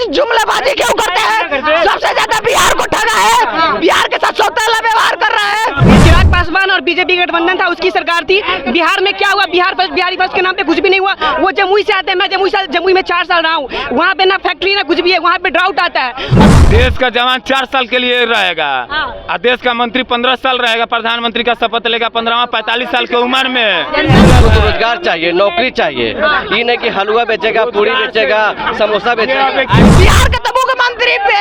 जुमलेबाजी क्यों करते हैं? सबसे ज्यादा बिहार को ठगा है, बिहार के साथ सौतेला व्यवहार कर रहा है। चिराग पासवान और बीजेपी गठबंधन था, उसकी सरकार थी। बिहार में क्या हुआ? बिहारी फर्स्ट के नाम पे कुछ भी नहीं हुआ। वो जमुई से आते हैं, मैं जमुई में 4 साल रहा हूँ, वहाँ पे ना फैक्ट्री ना कुछ भी है, वहाँ पे ड्राउट आता है। देश का जवान 4 साल के लिए रहेगा और देश का मंत्री 15 साल रहेगा, प्रधानमंत्री का शपथ लेगा 15वां 45 साल की उम्र में। रोजगार चाहिए, नौकरी चाहिए, ये नहीं कि हलवा बेचेगा, पूरी बेचेगा, समोसा बेचेगा। बिहार के तबू के मंत्री पे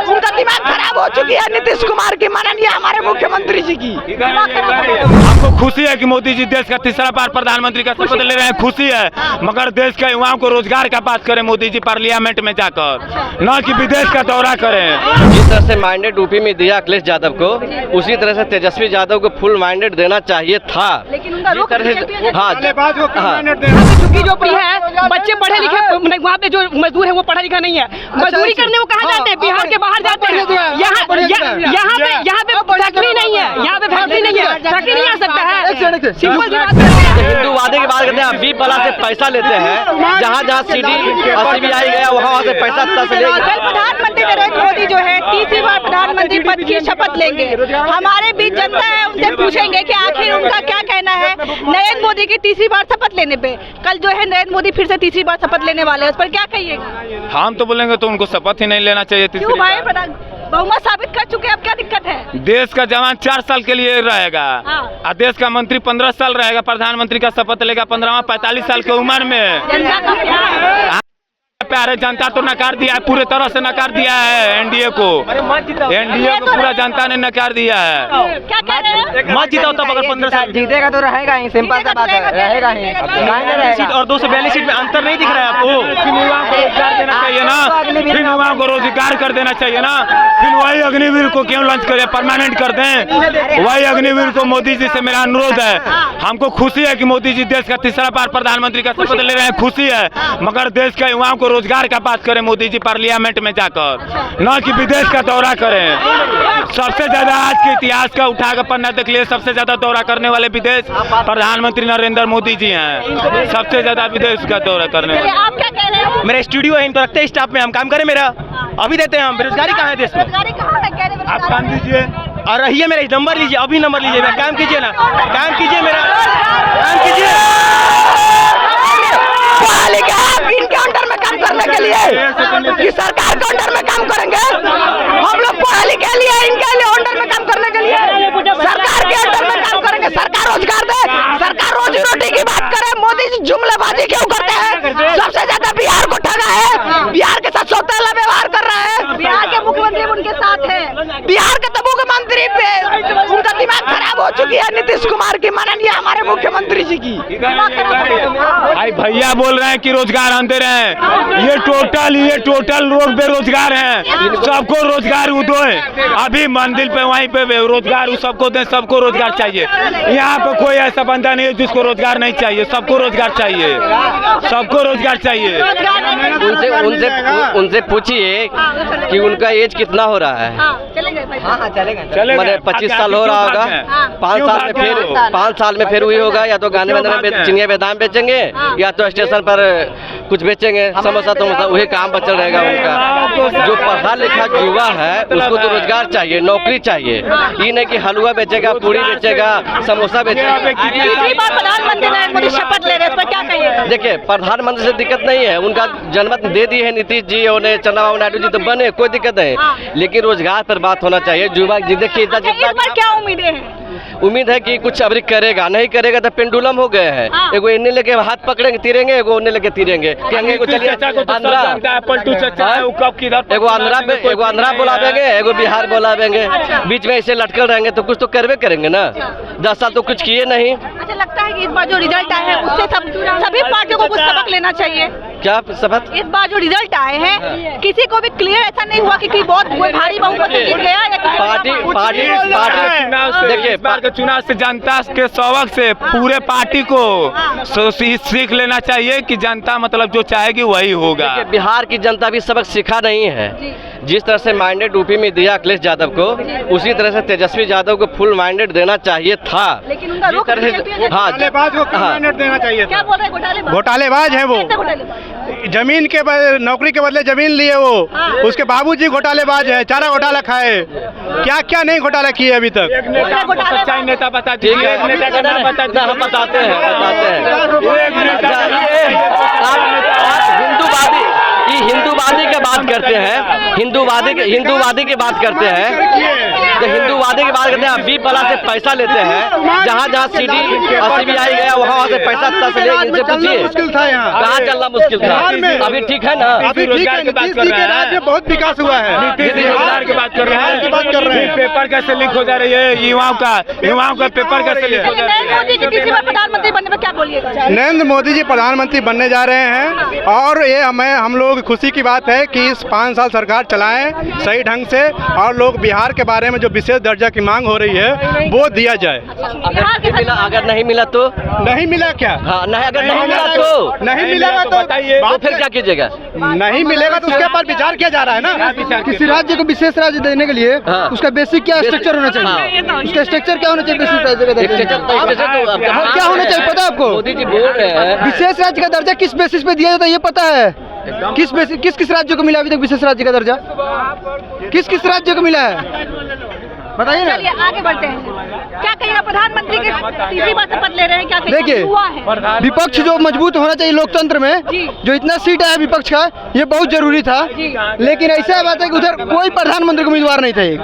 उनका दिमाग खराब हो चुकी है। नीतीश कुमार की माननीय हमारे मुख्यमंत्री जी की हमको खुशी है कि मोदी जी देश का तीसरा बार प्रधानमंत्री का शपथ ले रहे हैं, खुशी है। मगर देश के युवाओं को रोजगार का बात करें मोदी जी पार्लियामेंट में जाकर, न कि विदेश का दौरा करें। जिस तरह से माइंडेड यूपी में दिया अखिलेश यादव को, उसी तरह से तेजस्वी यादव को फुल माइंडेड देना चाहिए था। लेकिन उनका रुख हाँ, झोपड़ी है, बच्चे पढ़े लिखे, वहाँ पे जो मजदूर है वो पढ़ा लिखा नहीं है, मजदूरी करने वो कहाँ जाते हैं? बिहार के बाहर जाते हैं। यहाँ पे फैक्ट्री नहीं है, यहाँ पे फैक्ट्री नहीं है, फैक्ट्री नहीं आ सकता है। सिंपल सी बात है। हिंदूवादी की बात करते हैं, बीप वाला से पैसा लेते हैं, जहाँ जहाँ सीडी CBI गया वहाँ से पैसा तस ले। कल प्रधानमंत्री नरेंद्र मोदी जो है तीसरी बार प्रधानमंत्री पद की शपथ लेंगे। हमारे बीच जनता है, उनसे पूछेंगे कि आखिर उनका क्या कहना है नरेंद्र मोदी की तीसरी बार शपथ लेने पे। कल जो है नरेंद्र मोदी फिर से तीसरी बार शपथ लेने वाले हैं, उस पर क्या कहिएगा? हम तो बोलेंगे तो उनको शपथ ही नहीं लेना चाहिए। क्यों भाई? बहुमत साबित कर चुके हैं, अब क्या दिक्कत है? देश का जवान 4 साल के लिए रहेगा और देश का मंत्री 15 साल रहेगा, प्रधानमंत्री का शपथ लेगा 15वां 45 साल की उम्र में। जनता का प्यार प्यारे जनता तो नकार दिया है, पूरे तरह से नकार दिया है एनडीए को। एनडीए को पूरा जनता ने नकार दिया है। क्या कह रहे हैं? मत जीता तब अगर 15 साल जीतेगा तो रहेगा ही, सिंपल सा बात है, रहेगा ही। सीट और 242 सीट में अंतर नहीं दिख रहा है आपको? रोजगार देना चाहिए ना, फिर युवाओं को रोजगार कर देना चाहिए ना। फिर वही अग्निवीर को क्यों लॉन्च करें, परमानेंट कर दें। वही अग्निवीर को मोदी जी से मेरा अनुरोध है। हमको खुशी है कि मोदी जी देश का तीसरा बार प्रधानमंत्री का शपथ ले रहे हैं, खुशी है। मगर देश के युवाओं को रोजगार का बात करें मोदी जी पार्लियामेंट में जाकर, न कि विदेश का दौरा करें। सबसे ज्यादा आज के इतिहास का उठा कर पन्ना देख लिए, सबसे ज्यादा दौरा करने वाले विदेश प्रधानमंत्री नरेंद्र मोदी जी हैं। सबसे ज्यादा विदेश का दौरा करने वाले। आप क्या कह रहे हैं? मेरा स्टूडियो है, इनको रखते हैं स्टाफ में, हम काम करें। मेरा अभी देते हैं हम, बेरोजगारी कहाँ है देश में? आप काम दीजिए और रहिए, मेरा नंबर लीजिए, अभी नंबर लीजिए, मेरा काम कीजिए ना, काम कीजिए, मेरा काम कीजिए। इनके अंडर में काम करने के लिए कि सरकार के अंडर में काम करेंगे? हम लोग पढ़े लिखे लिए इनके लिए अंडर में काम करने के लिए सरकार के अंडर में काम करेंगे। सरकार रोजगार दे, सरकार रोजी रोटी की बात करे। मोदी जी जुमलेबाजी क्यों करते हैं? सबसे ज्यादा बिहार को ठगा है, बिहार के साथ सौतेला व्यवहार कर रहा है। बिहार के मुख्यमंत्री उनके साथ है। बिहार के तबू के मंत्री पे उनका दिमाग खराब हो चुकी है। नीतीश कुमार की माननीय हमारे मुख्यमंत्री जी की भाई भैया बोल रहे हैं कि रोजगार हम दे रहे हैं। ये टोटल लोग बेरोजगार हैं, सबको रोजगार दो। अभी मंदिर पे वहीं पे रोजगार सबको दें, सबको रोजगार चाहिए। यहाँ पे कोई ऐसा बंदा नहीं है जिसको रोजगार नहीं चाहिए, सबको रोजगार चाहिए, सबको रोजगार चाहिए। उनसे पूछिए कि उनका एज कितना हो रहा है। चलेगा। मैंने 25 साल हो रहा होगा, 5 साल में फिर वही होगा, या तो गांधी मैदान में चिनिया बेदाम बेचेंगे, या तो स्टेशन पर कुछ बेचेंगे, समोसा तमोसा, वही काम बचल रहेगा उनका। जो पढ़ा लिखा युवा है उसको तो रोजगार चाहिए, नौकरी चाहिए, ये नहीं कि हलवा बेचेगा, पूरी बेचेगा, समोसा बेचेगा। तीसरी बार प्रधानमंत्री नरेंद्र मोदी शपथ ले रहे हैं, क्या कहिए? देखिए, प्रधानमंत्री से दिक्कत नहीं है, उनका जनमत दे दी है नीतीश जी और चंद्रबाबू नायडू जी, तो बने, कोई दिक्कत नहीं। लेकिन रोजगार पर बात होना चाहिए। युवा जी देखिए, क्या उम्मीदें हैं? उम्मीद है कि कुछ अभी करेगा, नहीं करेगा तो पेंडुलम हो गए हैं। एगो इन्हें लेके हाथ पकड़ेंगे तीरेंगे, एगो उन्हें लेके तीरेंगे। एगो आंध्रा बुलावेंगे, एगो बिहार बुलावेंगे, बीच में ऐसे लटकल रहेंगे तो कुछ तो करवे करेंगे ना। 10 साल तो कुछ किए नहीं। अच्छा, लगता है कि इस बार जो रिजल्ट आए हैं उससे सभी पार्टियों को कुछ सबक लेना चाहिए। क्या सबक? इस बार जो रिजल्ट आए हैं किसी को भी क्लियर ऐसा नहीं हुआ कि बहुत भारी बहुमत से जीत गया या पार्टी देखिए, चुनाव से जनता के सबक से पूरे पार्टी को सीख लेना चाहिए कि जनता मतलब जो चाहेगी वही होगा। बिहार की जनता भी सबक सीखा नहीं है। जिस तरह से माइंडेड यूपी में दिया अखिलेश यादव को, उसी तरह से तेजस्वी यादव को फुल माइंडेड देना चाहिए था। लेकिन उनका रुख हाँ घोटालेबाज को क्यों माइंडेड देना चाहिए क्या था? बोल रहे हैं? घोटालेबाज घोटालेबाज है वो। कैसे घोटालेबाज? जमीन के नौकरी के बदले जमीन लिए वो। उसके बाबूजी घोटालेबाज है, चारा घोटाला खाए, क्या क्या नहीं घोटाला किए अभी तक। सच्चाई नेता बता ठीक है, दीजिए, नेता का नाम बता दीजिए। हम बताते हैं। हिंदूवादी की बात करते हैं, हिंदूवादी की बात करते हैं, तो हिंदूवादी की बात करते हैं। बी वाला से पैसा लेते हैं, जहाँ जहाँ सीडी CBI गया वहाँ से पैसा तस ले, इनसे पूछिए मुश्किल था यहाँ, कहाँ चलना मुश्किल था। अभी ठीक है ना? अभी ठीक है। नीतीश जी के राज में बहुत विकास हुआ है। नीतीश जी रोजगार की बात कर रहे हैं, पेपर कैसे लीक हो जा रही है, युवाओं का पेपर कैसे लीक हो जा रहा है। मोदी जी तीसरी बार प्रधानमंत्री बनने में क्या बोलिएगा? नरेंद्र मोदी जी प्रधानमंत्री बनने जा रहे हैं और ये हम लोग खुशी की बात है कि इस 5 साल सरकार चलाएं सही ढंग से, और लोग बिहार के बारे में जो विशेष दर्जा की मांग हो रही है वो दिया जाए। अगर नहीं मिला तो नहीं मिला क्या? हाँ, नहीं, अगर नहीं मिला तो नहीं मिलेगा तो फिर क्या कीजिएगा? नहीं मिलेगा तो उसके ऊपर विचार किया जा रहा है ना। किसी राज्य को विशेष राज्य देने के लिए हाँ। उसका बेसिक क्या स्ट्रक्चर होना चाहिए? उसका स्ट्रक्चर क्या होना चाहिए? बेसिक राज्य का दर्जा क्या होना चाहिए पता है आपको? मोदी जी बोल रहे हैं विशेष राज्य का दर्जा किस बेसिस पे दिया जाता है ये पता है? किस राज्य को मिला अभी तक विशेष राज्य का दर्जा? किस राज्य को मिला है बताइए ना। चलिए आगे बढ़ते हैं। क्या कहिएगा? प्रधानमंत्री के तीसरी बार शपथ ले रहे हैं, क्या कहिएगा? देखिए, हुआ है विपक्ष जो मजबूत होना चाहिए लोकतंत्र में, जो इतना सीट है विपक्ष का, ये बहुत जरूरी था। लेकिन ऐसा बात है कि उधर कोई प्रधानमंत्री उम्मीदवार नहीं था एक।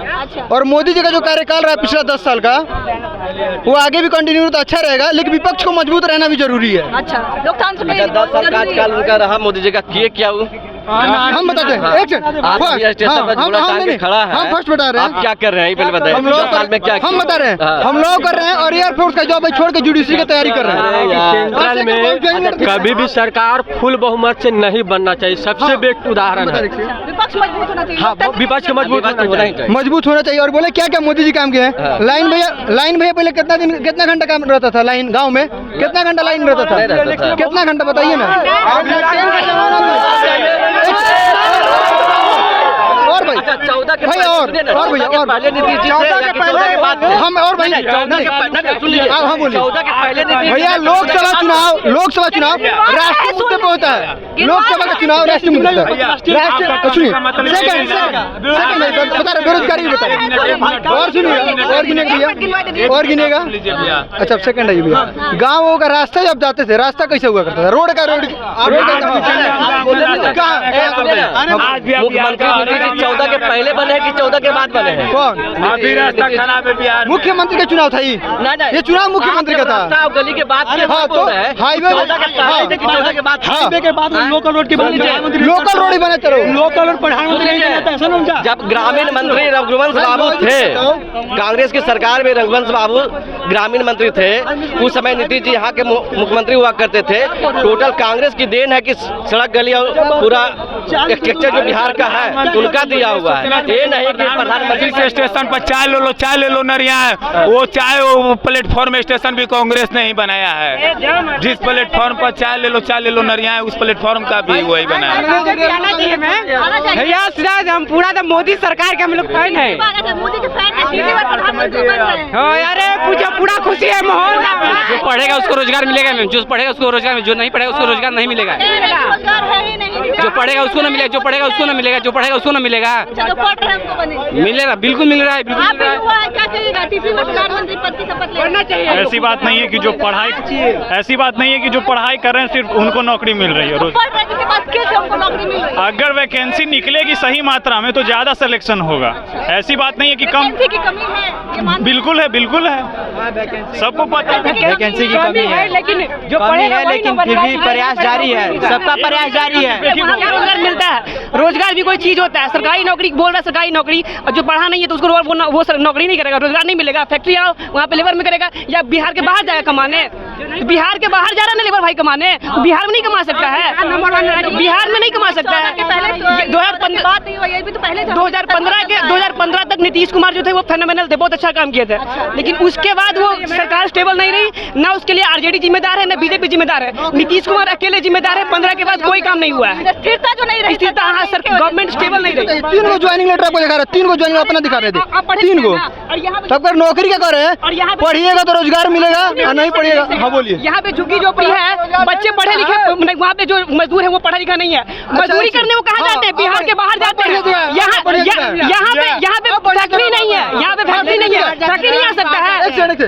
और मोदी जी का जो कार्यकाल रहा पिछला 10 साल का, वो आगे भी कंटिन्यू तो अच्छा रहेगा, लेकिन विपक्ष को मजबूत रहना भी जरूरी है। अच्छा, लोकतंत्र में 10 साल कार्यकाल उनका रहा, मोदी जी का किए क्या वो? हम बताते हैं। एक सेकंड, आप स्टेशन पर झूला टांग के खड़ा है, हम फर्स्ट बता रहे हैं। आप क्या कर रहे हैं पहले बताइए। हम लोग 10 साल में क्या हम बता रहे हैं, हम लोग कर रहे हैं और एयरफोर्स का जॉब छोड़ के जुडिशरी की तैयारी कर रहे हैं। सेंट्रल में कभी भी सरकार फुल बहुमत से नहीं बनना चाहिए, सबसे बेस्ट उदाहरण है। विपक्ष मजबूत होना चाहिए। हाँ, विपक्ष के मजबूत मजबूत होना चाहिए। और बोले क्या क्या मोदी जी काम किए हैं? लाइन भैया पहले कितना घंटा काम रहता था? लाइन गाँव में कितना घंटा लाइन रहता था? कितना घंटा बताइए ना। और भाई 14 के भाई और भैया और पहले नीतीश जी 14 के पहले हम और भाई हाँ बोलिए 14 के पहले नीतीश भैया। लोकसभा चुनाव राष्ट्रीय मुद्दे पे होता है। लोकसभा का चुनाव राष्ट्रीय मुद्दे पे राष्ट्रीय। सुनिए सेकंड बता रहे बेरोजगारी बता रहे और सुनिए और गिनेगा और गिनेगा। अच्छा सेकंड है ये भैया। गाँवों का रास्ता जब जाते थे रास्ता कैसे हुआ करता था? रोड मुख्यमंत्री 14 के पहले बने हैं कि 14 के बाद बने हैं? कौन? अभी रास्ता खराब है बिहार में। मुख्यमंत्री का चुनाव था ये चुनाव मुख्यमंत्री का था। गली के बाद हाँ तो हाईवे 14 के बाद हाईवे के बाद लोकल रोड की लोकल रोड ही बना। चलो लोकल रोड प्रधानमंत्री जब ग्रामीण मंत्री रघुवंश बाबू थे, कांग्रेस की सरकार में रघुवंश बाबू ग्रामीण मंत्री थे, उस समय नीतीश जी यहाँ के मुख्यमंत्री हुआ करते थे। टोटल कांग्रेस की देन है कि सड़क गली और पूरा स्ट्रक्चर जो बिहार का है उनका दिया हुआ है। ये नहीं कि प्रधानमंत्री से स्टेशन पर चाय ले लो नरिया, वो चाय वो प्लेटफॉर्म स्टेशन भी कांग्रेस ने ही बनाया है। जिस प्लेटफॉर्म पर चाय ले लो नरिया है, उस प्लेटफॉर्म का भी वही बनाया है। भैया शायद हम पूरा तो मोदी सरकार के हम लोग फैन है। मोदी के फैन है, तीसरी बार प्रधानमंत्री बन रहे हैं। अरे पूरा खुशी है माहौल। जो पढ़ेगा उसको रोजगार मिलेगा, जो पढ़ेगा उसको रोजगार, जो नहीं पढ़ेगा उसको रोजगार नहीं मिलेगा। रोजगार है ही नहीं। जो पढ़ेगा उसको ना मिलेगा, जो पढ़ेगा उसको ना मिलेगा, जो पढ़ेगा उसको ना मिलेगा। जो पढ़ रहे हैं उनको बने मिलेगा, बिल्कुल मिल रहा है, बिल्कुल आप मिल रहा है। हुआ है, क्या कहिएगा? तीसरी बार प्रधानमंत्री पद की शपथ लेना चाहिए। ऐसी बात नहीं है कि जो पढ़ाई कर रहे हैं सिर्फ उनको नौकरी मिल रही है। रोज पढ़ रहे जिसके पास स्किल्स है उनको नौकरी मिल रही है। अगर वैकेंसी निकलेगी सही मात्रा में तो ज्यादा सिलेक्शन होगा। ऐसी बात नहीं है कि कम। वैकेंसी की कमी है, ये मानते बिल्कुल है सबको पता है। वैकेंसी की कमी है, लेकिन जो पढ़ेगा है, लेकिन फिर भी प्रयास जारी है, सबका प्रयास जारी है। रोजगार मिलता है, रोजगार भी कोई चीज होता है। सरकारी नौकरी बोल रहा है, सरकारी नौकरी, और जो पढ़ा नहीं है तो उसको वो नौकरी नहीं करेगा, रोजगार नहीं मिलेगा। फैक्ट्री आओ वहाँ पे लेबर में करेगा, या बिहार के बाहर जाएगा कमाने। बिहार के बाहर जा रहा है ना लेबर भाई कमाने, बिहार में नहीं कमा सकता है, बिहार में नहीं कमा सकता है। 2015 बात नहीं हुई, ये भी तो पहले 2015 तक नीतीश कुमार जो थे वो फेनोमेनल थे, बहुत अच्छा काम किए थे। लेकिन उसके बाद वो सरकार स्टेबल नहीं रही, ना उसके लिए आरजेडी जिम्मेदार है, ना बीजेपी जिम्मेदार है। नीतीश कुमार अकेले जिम्मेदार है। 15 के बाद कोई काम नहीं हुआ है। स्थिरता जो नहीं रही, स्थिरता, हाँ सर, गवर्नमेंट स्टेबल नहीं रही। 3 को ज्वाइनिंग लेटर आपको दिखा रहे, 3 को ज्वाइनिंग अपना दिखा रहे थे, 3 को। तब कर नौकरी क्या कर रहे हैं? पढ़िएगा तो रोजगार मिलेगा, और नहीं पढ़िएगा। हाँ बोलिए। यहाँ पे झुग्गी झोपड़ी है, बच्चे पढ़े लिखे, वहाँ पे जो मजदूर है वो पढ़ा लिखा नहीं है। मजदूरी करने वो कहाँ जाते हैं? बिहार के बाहर जाते हैं। यहाँ पे फैक्ट्री नहीं है, यहाँ पे फैक्ट्री नहीं है, फैक्ट्री नहीं आ सकता है।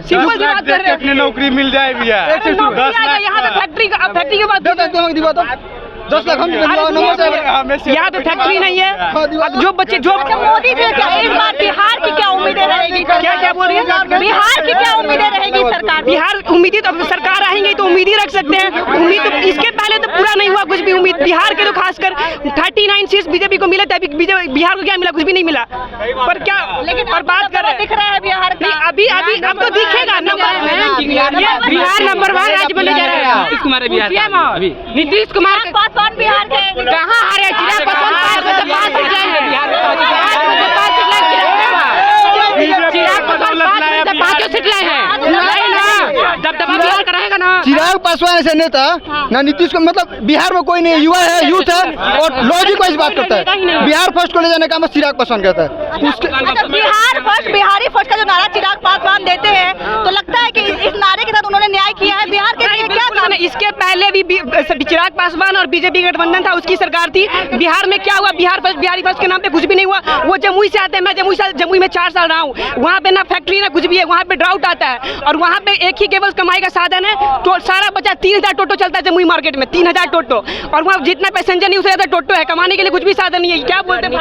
सिंपल सी बात कर रहे हैं, नौकरी मिल जाए भैया। यहाँ पे फैक्ट्री की बात, 10 लाख हम यहाँ पे फैक्ट्री नहीं है। जो बच्चे जो मोदी से क्या इस बार बिहार की क्या उम्मीदें रहेगी? क्या बोल रही है? बिहार की क्या उम्मीदें रहेगी सरकार? बिहार उम्मीदें तो अब सरकार आएंगे तो उम्मीद ही रख सकते हैं। उम्मीद तो इसके पहले तो पूरा नहीं हुआ कुछ भी। उम्मीद बिहार के तो खासकर 39 सीट्स बीजेपी को मिला था, बिहार को क्या मिला? कुछ भी नहीं मिला। पर क्या, लेकिन पर बात कर रहे हैं, दिख रहा है बिहार का। अभी अब तो दिखेगा बिहार नंबर 1 राज्य बनने जा रहा है। नीतीश कुमार नीतीश कुमार पासवान बिहार के कहाँ आ रहे? चिराग पासवान चिराग पासवान ऐसे नेता ना नीतीश को, मतलब बिहार में कोई नहीं, युवा है, यूथ है, और लॉजिक वाइज बात करता है। बिहार फर्स्ट को ले जाने का काम चिराग पासवान कहता है। बिहार फर्स्ट, बिहारी फर्स्ट का जो नारा चिराग पासवान देते हैं, तो लगता है कि इस नारे के साथ उन्होंने न्याय किया है। बिहार के लिए क्या काम? इसके पहले भी चिराग पासवान और बीजेपी गठबंधन था, उसकी सरकार थी। बिहार में क्या हुआ? बिहार फर्स्ट, बिहारी फर्स्ट के नाम पे कुछ भी नहीं हुआ। वो जमुई से आते हैं, मैं जमुई में 4 साल रहा हूँ। वहाँ पे ना फैक्ट्री ना कुछ भी है, वहाँ पे ड्राउट आता है, और वहाँ पे एक ही केवल कमाई का साधन है। तो सारा बचा 3000 टोटो चलता है जमुई मार्केट में, 3000 टोटो, और वहाँ जितना पैसेंजर नहीं उससे ज्यादा टोटो है। कमाने के लिए कुछ भी साधन नहीं है। क्या बोलते हैं?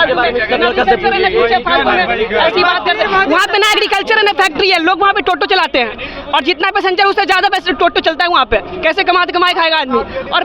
ऐसी बात करते हैं। वहाँ पे ना एग्रीकल्चर है ना फैक्ट्री है, लोग वहाँ पे टोटो चलाते हैं, और जितना पैसेंजर उससे ज्यादा टोटो चलता है वहाँ पे। कैसे कमाए खाएगा आदमी? और